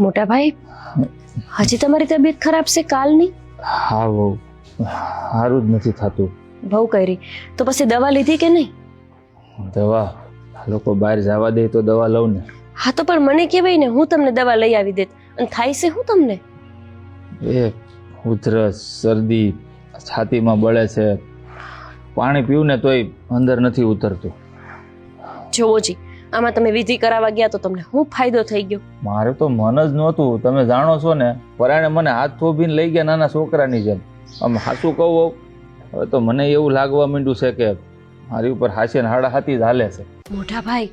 મોટા ભાઈ, હજી તમારી તબિયત ખરાબ છે કાલની? હા બહુ સારું જ નથી થતું. બહુ કરી તો પછી દવા લીધી કે નહીં? દવા આ લોકો બહાર જવા દે તો દવા લઉં ને. હા તો પણ મને કહેવાય ને, હું તમને દવા લઈ આવી દેત. અને થાય છે હું તમને? એ ઉધરસ શરદી છાતીમાં બળે છે, પાણી પીવું ને તોય અંદર નથી ઉતરતું. જોવો જી, આમાં તમે વિધિ કરાવવા ગયા તો તમને શું ફાયદો થઈ ગયો? મારે તો મન જ નહોતું. તમે જાણો છો ને, પરાણે મને હાથ થોભીને લઈ ગયા નાના છોકરાની જેમ. આમ હાસું કહું, હવે તો મને એવું લાગવા માંડ્યું છે કે મારી ઉપર હાસે ને હાડા હાથી જ હાલે છે. મોટા ભાઈ,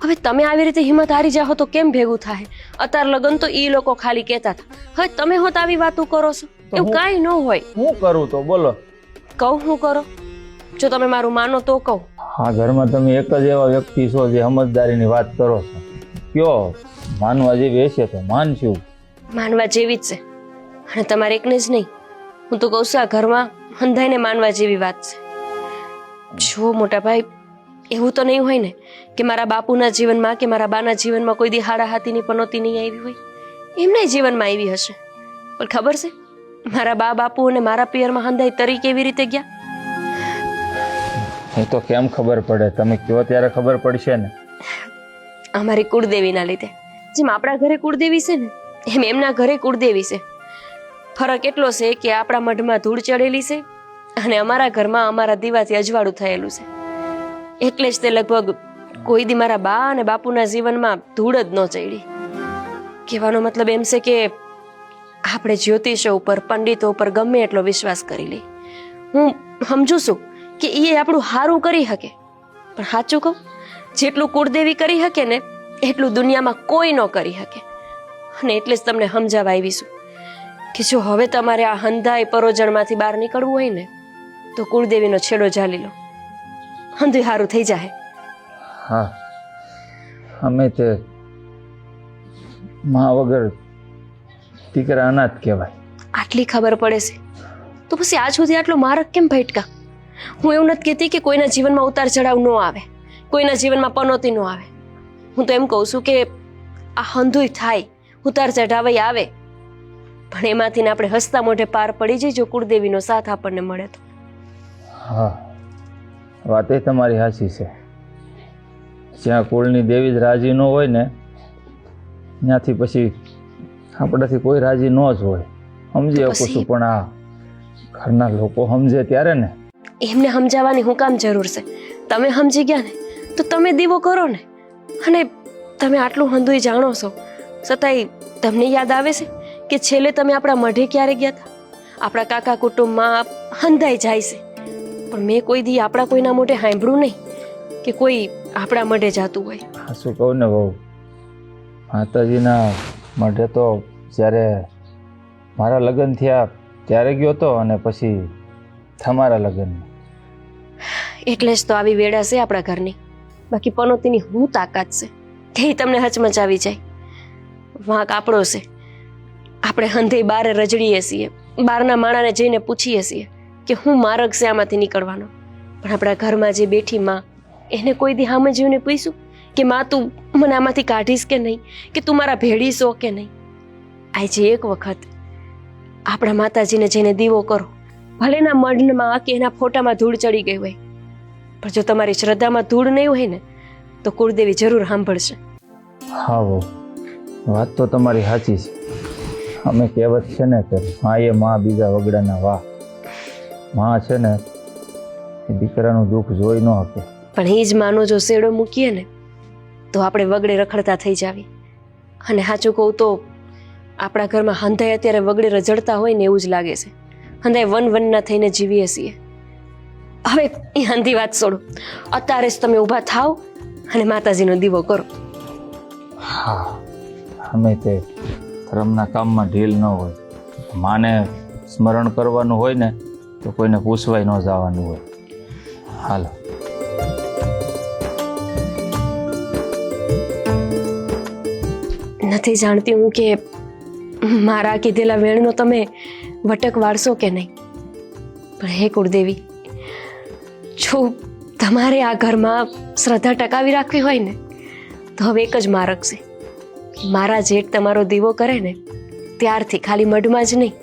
હવે તમે આવી રીતે હિંમત હારી જાઓ તો કેમ ભેગું થાય? અત્યાર લગન તો ઈ લોકો ખાલી કહેતા હતા, હવે તમે હોત આવી વાતો કરો છો. એવું કાંઈ ન હોય. હું કરું તો બોલો? કહું હું કરો? જો તમે મારું માનો તો કહું. આ ઘરમાં તમે એક જ એવા વ્યક્તિ છો જે સમજદારીની વાત કરો છો. કયો માનવા જેવી હશે તો માનશું. માનવા જેવી જ છે, અને તમારે એકને જ નહીં, હું તો કહું છું આ ઘરમાં હંધાઈને માનવા જેવી વાત છે. જો મોટા ભાઈ, એવું તો નહીં હોય ને કે મારા બાપુના જીવનમાં કે મારા બાના જીવનમાં કોઈ દી હાડાહાથીની પનોતી નહીં આવી હોય. એમના જીવનમાં આવી હશે, પણ ખબર છે મારા બા બાપુ અને મારા પિયરમાં હંધાઈ તરી કેવી રીતે ગયા? એ તો કેમ ખબર પડે? તમે કયો ત્યારે ખબર પડશે ને. અમારી કુળદેવીના લીધે. જેમ આપણા ઘરે કુળદેવી છે ને, એમ એમના ઘરે કુળદેવી છે. ફરક એટલો છે કે આપણા મઢમાં ધૂળ ચડેલી છે અને અમારા ઘરમાં અમારા દીવાથી અજવાળું થયેલું છે. એટલે જ તે લગભગ કોઈ દી મારા બા અને બાપુના જીવનમાં ધૂળ જ ન ચડી. કહેવાનો મતલબ એમ છે કે આપણે જ્યોતિષો ઉપર, પંડિતો ઉપર ગમે એટલો વિશ્વાસ કરી લઈ. હું સમજુ છું કે એ આપણું સારું કરી શકે, પણ સાચું કહું, જેટલું કુળદેવી કરી શકે ને એટલું દુનિયામાં કોઈ ન કરી શકે. અને એટલે જ તમને સમજાવવા આવીશું કે જો હવે તમારે આ હંધાઈ પરોજણમાંથી બહાર નીકળવું હોય ને તો કુળદેવીનો છેડો ઝાલી લો, હંધુય સારું થઈ જાય. હા, અમે તે મા વગર દીકરા અનાથ કહેવાય. આટલી ખબર પડે છે તો પછી આજ સુધી આટલો મારક કેમ ભટકા? હું એવું નથી કહેતી કે કોઈના જીવનમાં ઉતાર ચઢાવ ન આવે, કોઈના જીવનમાં પનોતી ન આવે. હું તો એમ કહું છું કે આ હંધુય થાય, ઉતાર ચઢાવાય આવે, પણ એમાંથી આપણે હસતા મોઢે પાર પડી જઈએ જો કુળદેવીનો સાથ આપણને મળે તો. હા, વાત એ તમારી સાચી છે. જ્યાં કુળની દેવી જ રાજી ન હોય ને, ત્યાંથી પછી આપણાથી કોઈ રાજી ન જ હોય. સમજી શકું છું, પણ આ ઘરના લોકો સમજે ત્યારે ને. એમને સમજાવવાની હું કામ જરૂર છે? તમે સમજી ગયા ને તો તમે દીવો કરો ને. અને તમે આટલું હંધુય જાણો છો છતાંય તમને યાદ આવે છે કે છેલ્લે તમે આપણા મઢે ક્યારે ગયા હતા? આપણા કાકા કુટુંબમાં હંધાઈ જાય છે, પણ મેં કોઈ દી આપણા કોઈના મોઢે સાંભળ્યું નહીં કે કોઈ આપણા મઢે જાતું હોય. હા, શું કહું ને બહુ, માતાજીના મઢે તો જ્યારે મારા લગ્ન થયા ત્યારે ગયો હતો, અને પછી તમારા લગ્ન. એટલે જ તો આવી વેડા છે આપણા ઘરની. બાકી પનોતીની હું તાકાત છે તે તમને હચમચાવી જાય. વાંક આપણો છે. આપણે હંધે બારે રજડીએ છીએ, બહારના માણાને જઈને પૂછીએ છીએ કે હું માર્ગ છે આમાંથી નીકળવાનો, પણ આપણા ઘરમાં જે બેઠી માં, એને કોઈ દી સમજીને પૂછ્યું કે માં તું મને આમાંથી કાઢીશ કે નહીં, કે તું મારા ભેળી છો કે નહીં? આજે એક વખત આપણા માતાજીને જઈને દીવો કરો. ભલે ના મઢમાં કે એના ફોટામાં ધૂળ ચડી ગઈ હોય, પણ જો તમારી શ્રદ્ધામાં ધૂળ નહીં હોય ને તો કુળદેવી જરૂર સાંભળશે. હા બહુ, વાત તો તમારી સાચી છે. અમે કહેવત છે ને કે માએ માં બીજા વગડાના વાહ. માં છે ને એ દીકરાનું દુઃખ જોઈ ન શકે. પણ એ જ માનો જો શેડો મૂકીએ ને તો આપણે વગડે રખડતા થઈ જાવી. અને સાચું કહું તો આપણા ઘરમાં હંધાઈ અત્યારે વગડે રજડતા હોય ને એવું જ લાગે છે. હંધાઈ વનના થઈને જીવીએ છીએ. હવે એ હંધી વાત છોડો, અત્યારે જ તમે ઊભા થાવ અને માતાજીનો દીવો કરો. હા, અમે તે ધર્મના કામમાં ઢીલ ન હોય. માને સ્મરણ કરવાનું હોય ને તો કોઈને પૂછવાય ન જવાનું હોય. હાલો. નથી જાણતી હું કે મારા કીધેલા વેણનો તમે વટક વાળશો કે નહીં, પણ હે કુળદેવી, જો તમારે આ ઘરમાં શ્રદ્ધા ટકાવી રાખવી હોય ને તો હવે એક જ માર્ગ છે. મારા જેઠ તમારો દીવો કરે ને ત્યારથી ખાલી મઢમાં જ નહીં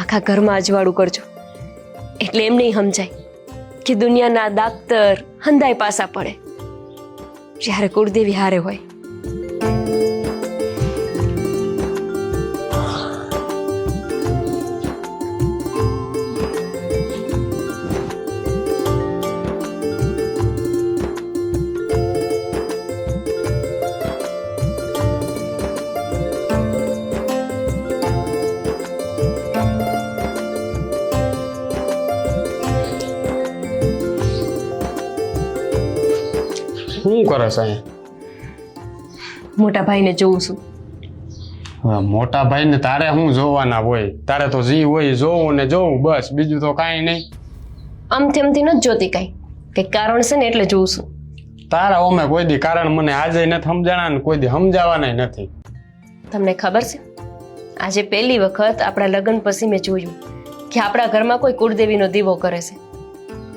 આખા ઘરમાં અજવાળું કરજો, એટલે એમ નહીં સમજાય કે દુનિયાના દાક્તર હંધાઈ પાસા પડે જ્યારે કુળદેવી હારે હોય. શું કરે છે અહીંયા? મોટા ભાઈને જોઉં છું. હવે મોટા ભાઈને તારે શું જોવાના હોય? તારે તો જી હોય જોવું ને જોવું, બસ, બીજું તો કાંઈ નહીં. આમથી નથી જોતી કાંઈ, કંઈક કારણ છે ને એટલે જોઉં છું. તારા ઓમે કોઈ દી કારણ મને આજે નથી સમજાણા ને કોઈ દી સમજાવાના નથી. તમને ખબર છે, આજે પહેલી વખત આપણા લગ્ન પછી મેં જોયું કે આપણા ઘરમાં કોઈ કુળદેવીનો દીવો કરે છે.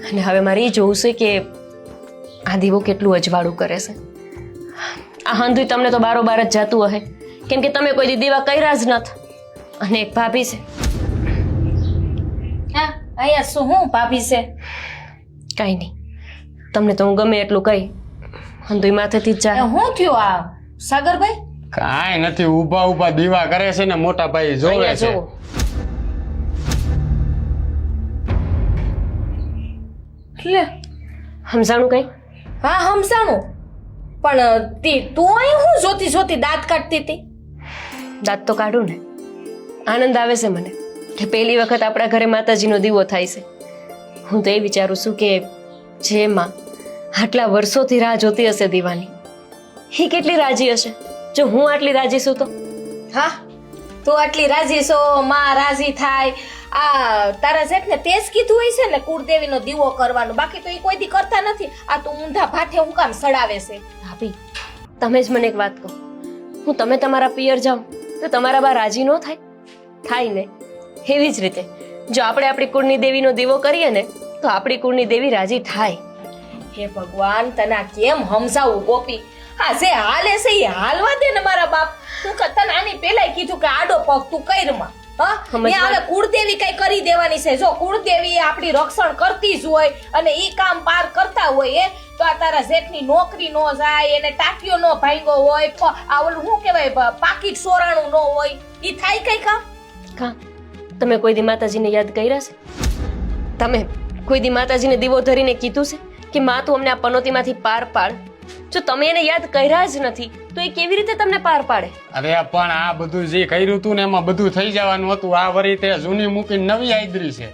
અને હવે મારે એ જોવું છે કે આ દીવો કેટલું અજવાળું કરે છે. આ હંધુય તમને તો બારોબાર જ જાતું હશે, કેમ કે તમે કોઈ દી દીવા કર્યા જ નથી. અને એક ભાભી છે. હા, અહીંયા શું હું ભાભી છે? કાંઈ નહીં, તમને તો હું ગમે એટલું કહી હંધુય માથેથી જ એ જાય. હું થયું આ સાગરભાઈ? કાંઈ નથી, ઊભા ઊભા દીવા કરે છે ને મોટા ભાઈ જોવે અહીંયા છે. જુઓ. લે, સમજાણું કઈ? હા સમજાણું, પણ તું અહીં હું જોતી જોતી દાંત કાઢતી હતી? દાંત તો કાઢું ને, આનંદ આવે છે મને કે પહેલી વખત આપણા ઘરે માતાજીનો દીવો થાય છે. હું તો એ વિચારું છું કે જે માં આટલા વર્ષોથી રાહ જોતી હશે દીવાની, એ કેટલી રાજી હશે જો હું આટલી રાજી છું તો. હા, તું આટલી રાજી છો, માં રાજી થાય. આ તારા જેઠને તે જ કીધું હોય છે ને કુળદેવીનો દીવો કરવાનો, બાકી તો એ કોઈ દી કરતા નથી. આ તું ઊંધા ભાઠે હું કામ સડાવે છે? ભાભી, તમે જ મને એક વાત કહો, હું તમે તમારા પિયર જાઓ તો તમારા બા રાજી ન થાય? થાય ને. એવી જ રીતે જો આપણે આપણી કુળની દેવીનો દીવો કરીએ ને તો આપણી કુળની દેવી રાજી થાય. હે ભગવાન, તને આ કેમ સમજાવું ગોપી? હા, જે હાલે છે એ હાલવા દે ને મારા બાપ. તું તને આની પહેલા કીધું કે આડો પગ તું કઈરમાં. હા, હવે કુળદેવી કઈ કરી દેવાની છે? જો કુળદેવી આપણી રક્ષણ કરતી જ હોય અને ઈ કામ પાર કરતા હોય તો આ તારા જેઠની નોકરી નો જાય, એને ટાંટિયો નો ભાંગ્યો હોય, આ ઓલું શું કહેવાય પાકીટ સોરાણું નો હોય, ઈ થાય કઈ કામ? કા તમે કોઈ દી માતાજીને યાદ કર્યા છે? તમે કોઈ દી માતાજીને દીવો ધરીને કીધું છે કે માં તું અમને આ પનોતીમાંથી પાર પાડ? જો તમે એને યાદ કર્યા જ નથી તો એ કેવી રીતે તમને પાર પાડે? અરે પણ આ બધું જે કર્યું હતું ને એમાં બધું થઈ જવાનું હતું. આ વરી તે જૂની મૂકીને નવી આદરી છે.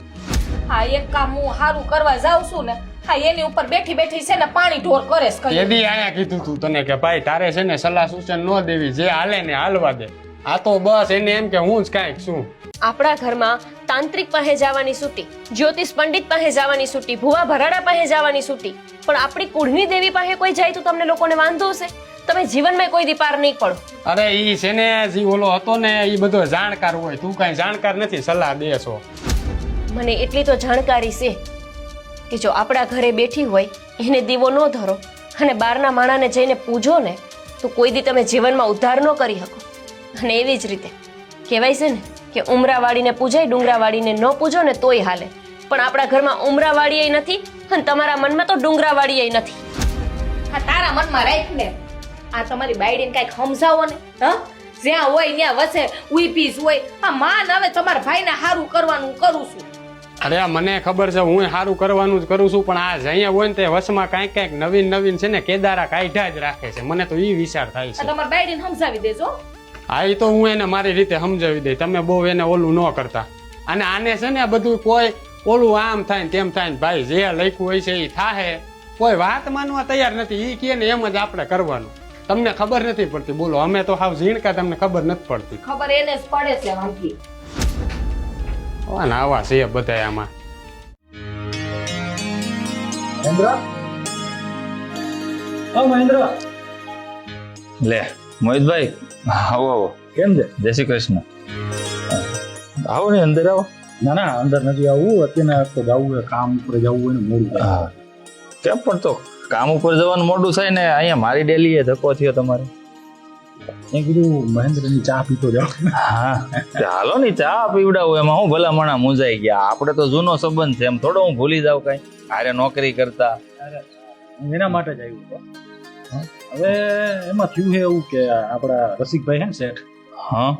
હા, એક કામ હું સારું કરવા જાઉં છું ને, હા એની ઉપર બેઠી બેઠી છે ને પાણી ઢોર કરે છે. એદી આયા કીધું તું તને કે ભાઈ તારે છે ને સલાહ સૂચન ન દેવી, જે હાલે ને હાલવા દે. આ તો બસ એને એમ કે હું જ કાંઈક છું. આપણા ઘરમાં તાંત્રિક પાસે જવાની છૂટી, જ્યોતિષ પંડિત પાસે જવાની છૂટી, ભુવા ભરાડા પાસે જવાની છૂટી, પણ આપણી કુળની દેવી પાસે કોઈ જાય તો તમને લોકોને વાંધો હશે? તમે જીવનમાં કોઈ દી પાર નહીં પડો. અરે ઈ છે ને જે ઓલો હતો ને ઈ બધો જાણકાર હોય, તું કઈ જાણકાર નથી, સલાહ દે છો. મને એટલી તો જાણકારી છે કે જો આપણા ઘરે બેઠી હોય એને દીવો ન ધરો અને બહારના માણાને જઈને પૂજો ને તો કોઈ દી તમે જીવનમાં ઉદ્ધાર ન કરી શકો. અને એવી જ રીતે કહેવાય છે ને કે ઉમરાવાળીને પૂજાય, ડુંગરાવાળીને ન પૂજો ને તોય હાલે, પણ આપણા ઘરમાં ઉમરાવાળી નથી અને તમારા મનમાં તો ડુંગરાવાળી નથી. હા, તારા મનમાં રાખ ને. આ તમારી બાયડીને કઈક સમજાવો ને. હા, જ્યાં હોય ત્યાં વસે ઉઈપી જ હોય. આ માન હવે તમારા ભાઈને સારું કરવાનું કરું છું. અરે મને ખબર છે, હું સારું કરવાનું જ કરું છું, પણ આ જઅહીંયા હોય ને તે વસમાં કાંઈક કાંઈક નવીન નવીન છે ને કેદારા કાઢ્યા જ રાખે છે. મને તો ઈ વિચાર થાય છે. તમારા બાયડીને સમજાવી દેજો. હા, એ તો હું એને મારી રીતે સમજાવી દઈ, તમે બહુ એને ઓલું ન કરતા. અને આને છે ને બધું કોઈ ઓલું આમ થાય ને તેમ થાય ને ભાઈ જે લખ્યું હોય છે એ થાય. કોઈ વાત માનવા તૈયાર નથી. ઈ કે ને એમ જ આપણે કરવાનું. તમને ખબર નથી પડતી, બોલો. અમે તો હાવ ઝીણકા, તમને ખબર નથી પડતી. ખબર એને જ પડે છે વાંકી. આવા છે બધા આમાં. મહેન્દ્ર, ઓ મહેન્દ્ર, લે મોહિતભાઈ, આવો આવો. કેમ છે? જય શ્રી કૃષ્ણ. આવો ને અંદર આવો. ના ના, અંદર નથી આવવું. અત્યારે તો જવું હોય, કામ ઉપર જવું હોય ને મોડું થાય. હા, કેમ પણ તો કામ ઉપર જવાનું મોડું થાય ને અહીંયા મારી ડેલી એ ધક્કો થયો તમારે. મેં કીધું મહેન્દ્રની ચા પીતો જાવ. હા ચાલો ને ચા પીવડાવું એમાં હું ભલામણા મૂંઝાઈ ગયા. આપણે તો જૂનો સંબંધ છે, એમ થોડો હું ભૂલી જાઉં કઈ. અરે નોકરી કરતા. હું એના માટે જ આવ્યો હતો. હવે એમાં થયું છે એવું કે આપણા રસિકભાઈ હે ને શેઠ, હા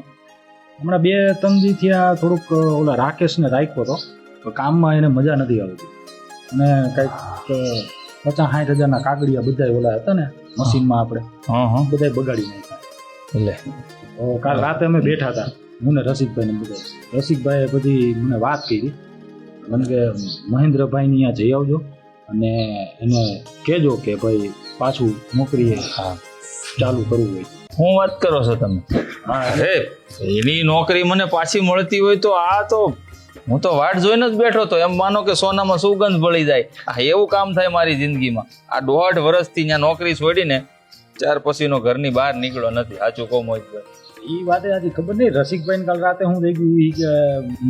હમણાં 2-3 દી થયા થોડુંક ઓલા રાકેશને રાખ્યો હતો, તો કામમાં એને મજા નથી આવતી. અને કંઈક 50-60 હજારના કાગળિયા બધા ઓલા હતા ને મશીનમાં આપણે હા હા બધા બગાડી નાખ્યા. એટલે તો કાલ રાતે અમે બેઠા હતા, હું ને રસિકભાઈ ને બધા. રસિકભાઈએ બધી મને વાત કરી, મને કે મહેન્દ્રભાઈ ની જઈ આવજો અને એને કહેજો કે ભાઈ પાછું નોકરી ચાલુ કરવું હોય. હું વાત કરો છો તમે? હા અરે એની નોકરી મને પાછી મળતી હોય તો આ તો હું તો વાટ જોઈને જ બેઠો હતો. એમ માનો કે સોનામાં સુગંધ ભળી જાય. આ એવું કામ થાય મારી જિંદગીમાં. આ 1.5 વર્ષથી ત્યાં નોકરી છોડીને ત્યાર પછીનો ઘરની બહાર નીકળ્યો નથી. સાચું કહું મોહિતભાઈ? એ વાતે આજે ખબર નહીં. રસિકભાઈ કાલ રાતે હું થઈ ગયું ઈ કે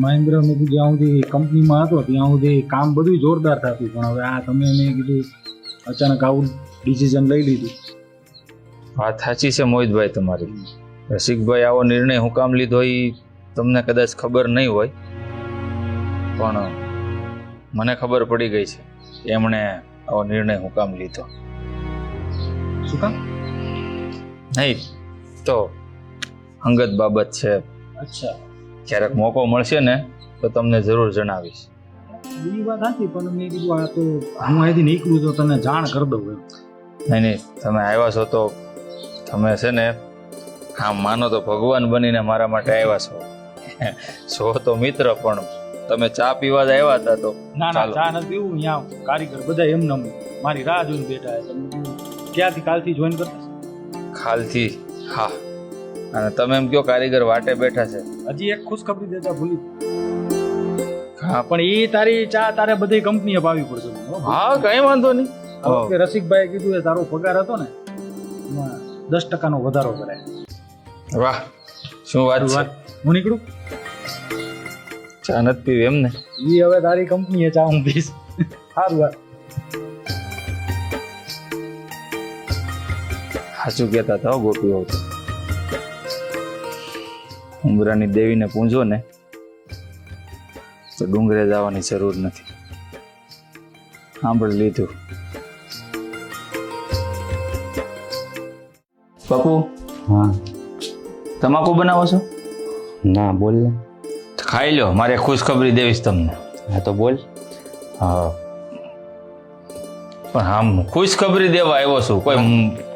મહેન્દ્ર મેં કીધું જ્યાં સુધી કંપનીમાં હતો ત્યાં સુધી કામ બધું જોરદાર થતું, પણ હવે આ તમે મેં કીધું અચાનક આવું ડિસિઝન લઈ લીધું. વાત સાચી છે મોહિતભાઈ તમારી. રસિકભાઈ આવો નિર્ણય હું કામ લીધો એ તમને કદાચ ખબર નહીં હોય, પણ મને ખબર પડી ગઈ છે કે એમણે આવો નિર્ણય હું કામ લીધો. શું કામ? નહીં તો અંગત બાબત છે. અચ્છા, ક્યારેક મોકો મળશે ને તો તમને જરૂર જણાવીશ. એ વાત સાચી, પણ મેં કીધું આ તો હું અહીંથી નીકળું તો તને જાણ કરી દઉં એમ. નહીં તમે આવ્યા છો તો તમે છે ને આમ માનો તો ભગવાન બનીને મારા માટે આવ્યા છો તો મિત્ર, પણ તમે ચા પીવા જ આવ્યા હતા તો ના ચાલો. ચા નથી પીવું. અહીંયા કારીગર બધા એમને મારી રાહ જોઈને બેઠા છે. ક્યાંથી કાલથી જોઈન કરતા? ખાલથી. હા, અને તમે એમ કયો કારીગર વાટે બેઠા છે. હજી એક ખુશખબરી દેતા ભૂલી. હા પણ એ તારી ચા તારે બધી કંપનીએ પાવી પડશે. હા કઈ વાંધો નહીં. આ વખતે રસિકભાઈ કીધું એ તારો પગાર હતો ને એમાં 10% વધારો કરાય. વાહ શું વાત છે. હું નીકળું. ચા નથી પીવી એમ ને? એ હવે તારી કંપનીએ ચા હું પીશ. સારું વાત. સાચું કહેતા હતા ગોપીઓ તો. ઉંબરાની દેવીને પૂંજો ને તો ડુંગરે જવાની જરૂર નથી. સાંભળી લીધું. પપ્પુ, હા તમાકુ બનાવો છો? ના બોલ ને. ખાઈ લો, મારે ખુશખબરી દેવીશ તમને. હા તો બોલ. હા પણ આમ ખુશખબરી દેવા આવ્યો છું. કોઈ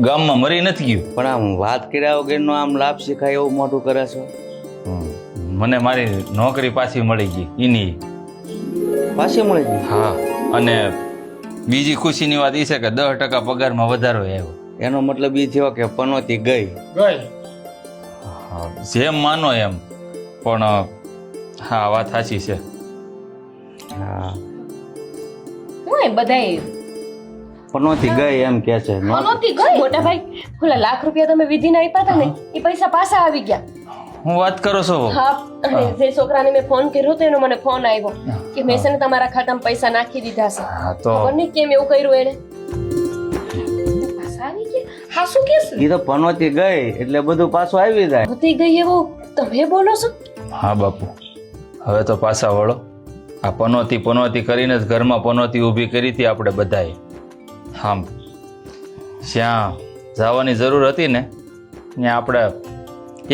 ગામમાં મરી નથી ગયું. પણ આમ વાત કર્યા વગરનો આમ લાભ શીખાય એવું મોટું કરે છો. મને મારી નોકરી પાછી મળી ગઈ એની. પાછી મળી ગઈ? હા, અને બીજી ખુશીની વાત એ છે કે 10% પગારમાં વધારો આવ્યો. એનો મતલબ એ થયો કે પનોતી ગઈ. હા, જેમ માનો એમ, પણ હા વાત સાચી છે. હા હું એ બધાય પનોતી ગઈ એમ કે છે. નહોતી ગઈ. મોટા ભાઈ, ઓલા ₹1,00,000 તમે વિધિને આપ્યા હતા ને એ પૈસા પાછા આવી ગયા. હું વાત કરો છો? હા, અને જે છોકરાને મેં ફોન કર્યો હતો એનો મને ફોન આવ્યો કે મેં છે ને તમારા ખાતામાં પૈસા નાખી દીધા છે. હા તો ખબર નહીં કેમ એવું કર્યું એને. પાછા આવી ગયા? હા શું કેસ? એ તો પનોતી ગઈ એટલે બધું પાછું આવી જાય. હોતી ગઈ એવું તમે બોલો છો? હા બાપુ, હવે તો પાછા વળો. આ પનોતી કરીને જ ઘરમાં પનોતી ઊભી કરી હતી આપણે બધાએ. હા, જ્યાં જવાની જરૂર હતી ને ત્યાં આપણે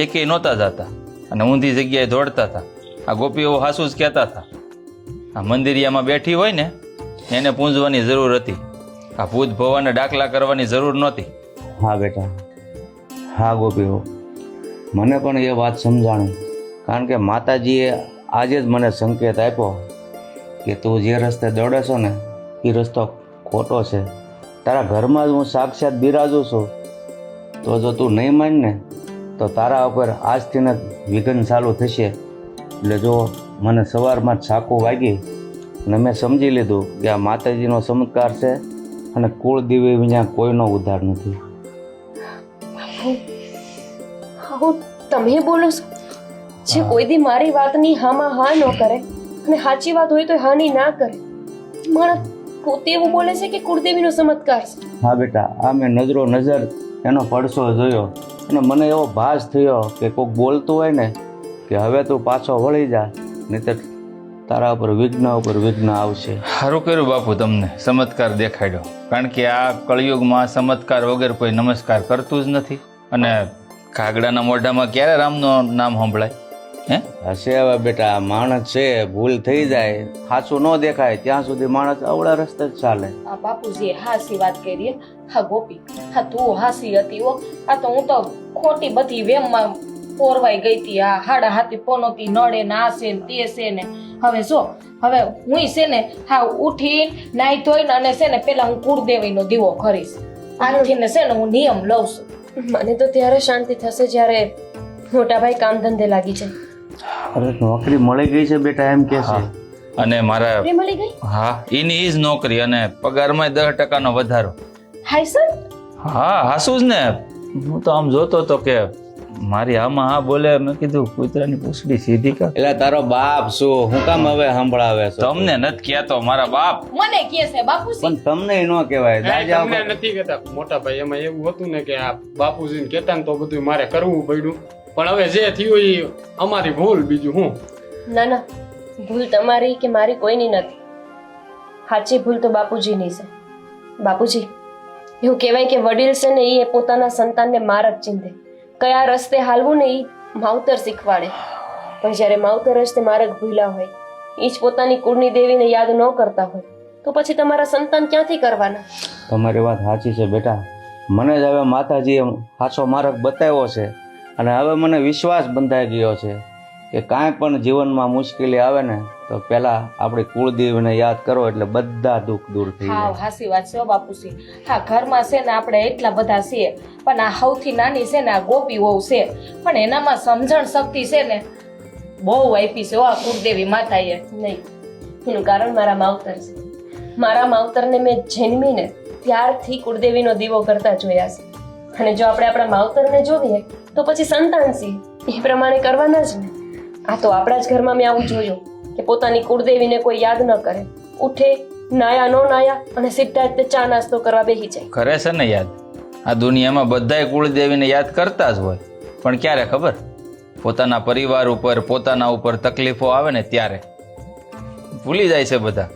એકેય નહોતા જતા અને ઊંધી જગ્યાએ દોડતા હતા. આ ગોપીઓ હાસુ જ કહેતા હતા આ મંદિરિયામાં બેઠી હોય ને એને પૂંજવાની જરૂર હતી. આ ભૂત ભવાને દાખલા કરવાની જરૂર નહોતી. હા બેટા, હા ગોપીઓ, મને પણ એ વાત સમજાણી. કારણ કે માતાજીએ આજે જ મને સંકેત આપ્યો કે તું જે રસ્તે દોડે છો ને એ રસ્તો ખોટો છે. તારા ઘરમાં જ હું સાક્ષાત બિરાજું છું. તો જો તું નહીં માન ને તો તારા ઉપર આજથી ને વિઘ્ન ચાલુ થશે. એટલે જો મને સવારમાં જ છાકું વાગી અને મેં સમજી લીધું કે આ માતાજીનો ચમત્કાર છે અને કુળદેવી વિના કોઈનો ઉદ્ધાર નથી. આવું તમે બોલો છો? જે કોઈ દી મારી વાતની હામાં હા ન કરે અને સાચી વાત હોય તો હાની ના કરે, માણસ પોતે એવું બોલે છે કે કુળદેવીનો ચમત્કાર છે. હા બેટા, આ મેં નજરો નજર એનો પડછો જોયો અને મને એવો ભાસ થયો કે કોઈક બોલતું હોય ને કે હવે તું પાછો વળી જા, નહીંતર તારા ઉપર વિઘ્ન આવશે. સારું કર્યું બાપુ, તમને ચમત્કાર દેખાડ્યો. કારણ કે આ કળિયુગમાં ચમત્કાર વગર કોઈ નમસ્કાર કરતું જ નથી. અને કાગડાના મોઢામાં ક્યારે રામનું નામ સંભળાય? હે હશે હવે બેટા, માણસ છે, ભૂલ થઈ જાય, સાચું ન દેખાય ત્યાં સુધી માણસ અવળા રસ્તે જ ચાલે. આ બાપુજીએ હાસી વાત કરી. હા ગોપી, હા તું હાસી હતી હો. આ તો હું તો ખોટી બધી વેમમાં પોરવાઈ ગઈ હતી. આ હાડા હાથી પોનોતી નડે ને આ છે ને તે છે ને. હવે જો હવે હું છે ને હા ઉઠી નાઈ ધોઈને અને છે ને પેલા હું કુળદેવીનો દીવો કરીશ. આજથી ને છે ને હું નિયમ લઉં છું. મને તો ત્યારે શાંતિ થશે જ્યારે મોટા ભાઈ કામ ધંધે લાગી જાય. અરે નોકરી મળી ગઈ છે બેટા એમ કે છે. અને મારા નોકરી મળી ગઈ? હા, એની ઈ જ નોકરી અને પગારમાં 10% વધારો. હાય સર, હા, હાસું જ ને. હું તો આમ જોતો હતો કે મારી આમાં હા બોલે. મેં કીધું કૂતરાની પૂંછડી સીધી કર. એટલે તારો બાપ શું હું કામ હવે સંભળાવે છે? તમને નથી કહેતો મારા બાપ. મને કે છે બાપુજી. પણ તમને ન કહેવાય. દાદા તમને નથી કહેતા મોટા ભાઈ. એમાં એવું હતું ને કે આ બાપુજીને કહેતા ને તો બધું મારે કરવું પડ્યું. પણ હવે જે થયું એ અમારી ભૂલ, બીજું હું. ના ના, ભૂલ તમારી કે મારી કોઈની નથી. સાચી ભૂલ તો બાપુજીની છે. બાપુજી, એવું કહેવાય કે વડીલ છે ને એ પોતાના સંતાનને માર્ગ ચીંધે, કયા રસ્તે હાલવું ને એ માવતર શીખવાડે. પણ જ્યારે માવતર રસ્તે માર્ગ ભૂલ્યા હોય, એ જ પોતાની કુળની દેવીને યાદ ન કરતા હોય, તો પછી તમારા સંતાન ક્યાંથી કરવાના? તમારી વાત સાચી છે બેટા. મને જ હવે માતાજીએ સાચો માર્ગ બતાવ્યો છે અને હવે મને વિશ્વાસ બંધાઈ ગયો છે કે કાંઈ પણ જીવનમાં મુશ્કેલી આવે ને તો પહેલા આપણી કુળદેવીને યાદ કરો એટલે બધા દુઃખ દૂર થઈ હા જાય. હાસી વાત છે બાપુજી. હા ઘરમાં છે ને આપણે એટલા બધા છીએ, પણ આ સૌથી નાની છે ને આ ગોપી વહુ છે, પણ એનામાં સમજણ શક્તિ છે ને બહુ આપી છે આ કુળદેવી માતાએ. નહીં, એનું કારણ મારા માવતર છે. મારા માવતરને મેં જન્મીને ત્યારથી કુળદેવીનો દીવો કરતા જોયા છે. અને જો આપણે આપણા માવતરને જોઈએ તો પછી સંતાન છીએ એ પ્રમાણે કરવાના જ ને. આ તો આપણા જ ઘરમાં મેં આવું જોયું કે પોતાની કુળદેવીને કોઈ યાદ ન કરે. ઉઠે, નાયા નો નાયા અને સીધા જ તે ચા નાસ્તો કરવા બેસી જાય. કરે છે ને યાદ. આ દુનિયામાં બધાય કુળદેવીને યાદ કરતા જ હોય, પણ ક્યારે ખબર? પોતાના પરિવાર ઉપર, પોતાના ઉપર તકલીફો આવે ને ત્યારે ભૂલી જાય છે બધા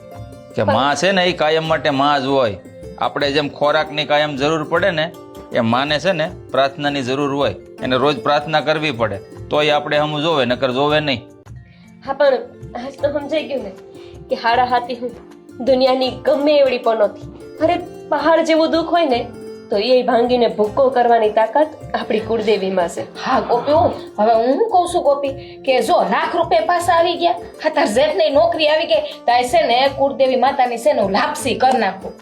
કે માં છે ને એ કાયમ માટે માં જ હોય. આપણે જેમ ખોરાકની કાયમ જરૂર પડે ને એ માને છે ને પ્રાર્થનાની જરૂર હોય. એને રોજ પ્રાર્થના કરવી પડે તોય આપણે હમ જોવે, નકર જોવે નહીં. હા, પણ આજ તો સમજાઈ ગયું ને કે હાડા હાથી હું દુનિયાની ગમે એવડી પનોતી, અરે પહાડ જેવું દુઃખ હોય ને તો એ ભાંગીને ભૂક્કો કરવાની તાકાત આપણી કુળદેવીમાં છે. હા ગોપી, હવે હું શું કઉ છું ગોપી કે જો લાખ રૂપિયા પાછા આવી ગયા, હા તાર જેટની નોકરી આવી ગઈ, તાય છે ને કુળદેવી માતાની છે ને હું લાપસી કરી નાખું.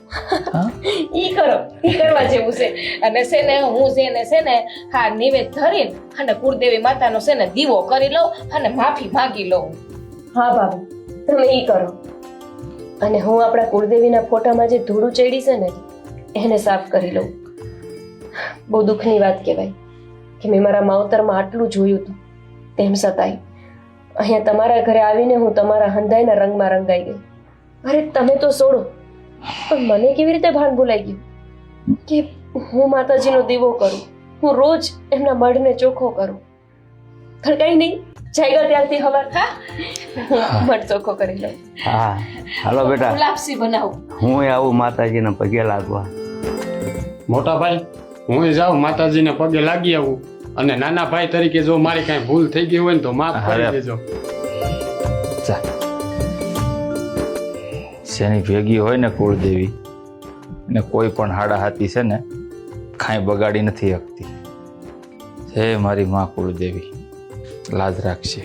ઈ કરો, ઈ કરવા જેવું છે. અને છે ને હું જેને છે ને હા નિવેદ ધરીને અને કુળદેવી માતાનો છે ને દીવો કરી લઉં અને માફી માંગી લઉં. હા ભાભી, તમે ઈ કરો. અને હું આપણા કુળદેવીના ફોટામાં જે ધૂળું ચડી છે ને એને સાફ કરી લઉં. બહુ દુઃખની વાત કહેવાય કે મેં મારા માવતરમાં આટલું જોયું હતું, તેમ છતાંય અહીંયા તમારા ઘરે આવીને હું તમારા હંધાઈના રંગમાં રંગાઈ ગઈ. અરે તમે તો છોડો, પણ મને કેવી રીતે ભાન ભૂલાઈ ગયું કે હું માતાજીનો દીવો કરું, હું રોજ એમના મઢને ચોખ્ખો કરું. પણ કઈ નહીં, જાગ્યા ત્યારથી હવાર મઢ ચોખ્ખો કરી લઉં. હા હાલો બેટા, લાપસી બનાવું. હું આવું માતાજીને પગે લાગવા. મોટા ભાઈ, હું જાઉં માતાજીને પગે લાગી આવું. અને નાના ભાઈ તરીકે જો મારી કઈ ભૂલ થઈ ગઈ હોય ને તો માફ કરી દેજો. ચાલ, જેની ભેગી હોય ને કુળદેવી ને કોઈ પણ હાડા હાથી છે ને કાંઈ બગાડી નથી શકતી. હે મારી માં કુળદેવી, લાજ રાખશે.